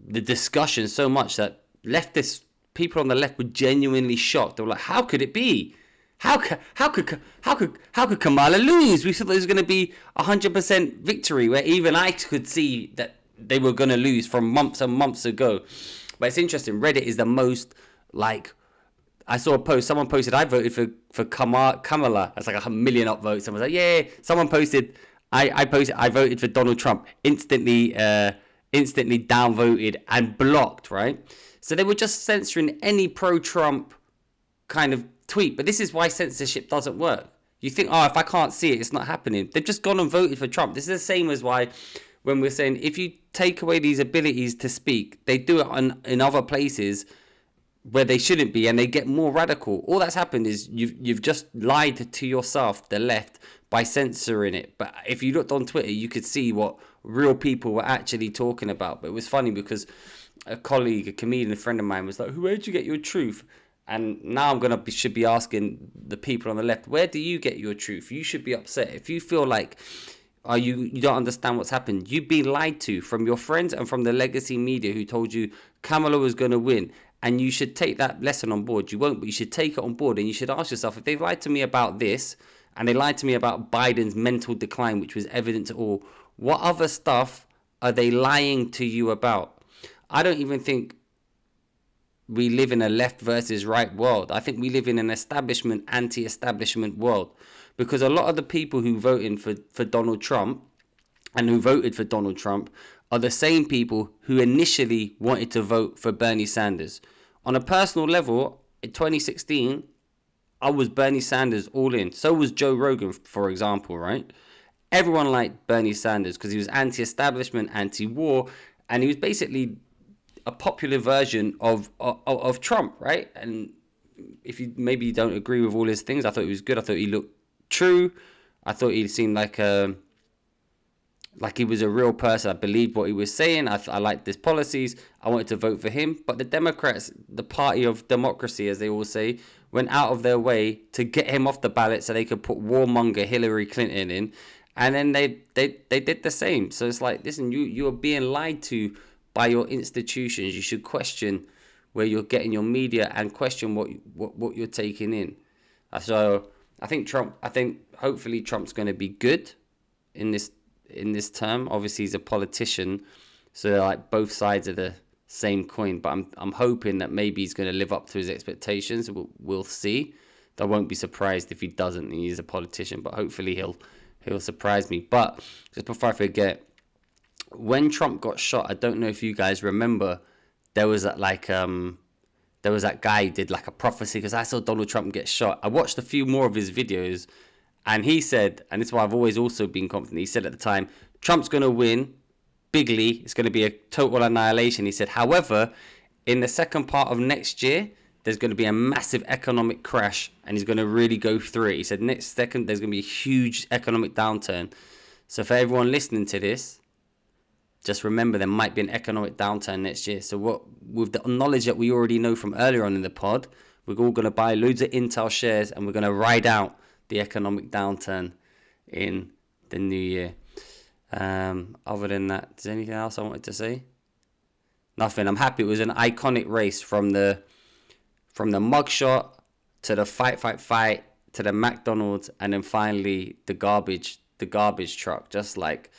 the discussion so much that leftist people on the left were genuinely shocked. They were like, how could it be? How could Kamala lose? We thought there was going to be 100% victory, where even I could see that they were going to lose from months and months ago. But it's interesting. Reddit is the most, like, I saw a post. Someone posted, I voted for Kamala. That's like 1 million upvotes. Someone was like, yeah. Someone posted, I voted for Donald Trump. Instantly downvoted and blocked, right? So they were just censoring any pro-Trump kind of tweet. But this is why censorship doesn't work. You think, oh, if I can't see it, it's not happening. They've just gone and voted for Trump. This is the same as why when we're saying, if you take away these abilities to speak. They do it in other places where they shouldn't be, and they get more radical. All that's happened is you've just lied to yourself, the left, by censoring it. But if you looked on Twitter, you could see what real people were actually talking about. But it was funny because a colleague, a comedian, a friend of mine was like, "Where'd you get your truth?" And now should be asking the people on the left, where do you get your truth? You should be upset if you feel like you don't understand what's happened. You've been lied to from your friends and from the legacy media who told you Kamala was going to win. And you should take that lesson on board. You won't, but you should take it on board. And you should ask yourself, if they've lied to me about this, and they lied to me about Biden's mental decline, which was evident to all, what other stuff are they lying to you about? I don't even think we live in a left versus right world. I think we live in an establishment, anti-establishment world. Because a lot of the people who voted for Donald Trump and who voted for Donald Trump are the same people who initially wanted to vote for Bernie Sanders. On a personal level, in 2016, I was Bernie Sanders all in. So was Joe Rogan, for example, right? Everyone liked Bernie Sanders because he was anti-establishment, anti-war, and he was basically a popular version of Trump, right? And if you maybe you don't agree with all his things, I thought he was good. I thought he looked true. I thought he seemed like he was a real person. I believed what he was saying. I liked his policies. I wanted to vote for him. But the Democrats, the party of democracy, as they all say, went out of their way to get him off the ballot so they could put warmonger Hillary Clinton in. And then they did the same. So it's like, listen, you are being lied to by your institutions. You should question where you're getting your media and question what you're taking in. So I think hopefully Trump's going to be good in this term. Obviously he's a politician, so they're like both sides of the same coin, but I'm hoping that maybe he's going to live up to his expectations. We'll see. I won't be surprised if he doesn't. He's a politician, but hopefully he'll surprise me. But just before I forget, when Trump got shot, I don't know if you guys remember, there was that guy who did like a prophecy, because I saw Donald Trump get shot. I watched a few more of his videos, and he said, and this is why I've always also been confident, he said at the time, Trump's going to win bigly. It's going to be a total annihilation. He said, however, in the second part of next year, there's going to be a massive economic crash, and he's going to really go through it. He said there's going to be a huge economic downturn. So for everyone listening to this, just remember there might be an economic downturn next year. So with the knowledge that we already know from earlier on in the pod, we're all going to buy loads of Intel shares, and we're going to ride out the economic downturn in the new year. Other than that, is there anything else I wanted to say? Nothing. I'm happy. It was an iconic race from the mugshot to the fight to the McDonald's, and then finally the garbage truck. Just like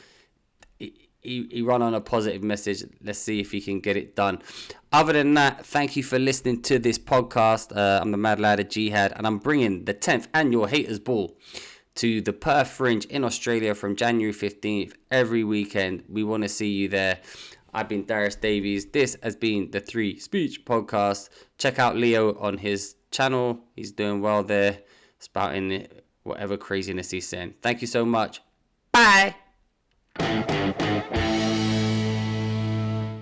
he run on a positive message. Let's see if he can get it done. Other than that, thank you for listening to this podcast. I'm the Mad Lad of Jihad, and I'm bringing the 10th annual Haters Ball to the Perth Fringe in Australia from January 15th every weekend. We want to see you there. I've been Darius Davies. This has been the Three Speech Podcast. Check out Leo on his channel. He's doing well there, spouting whatever craziness he's saying. Thank you so much. Bye.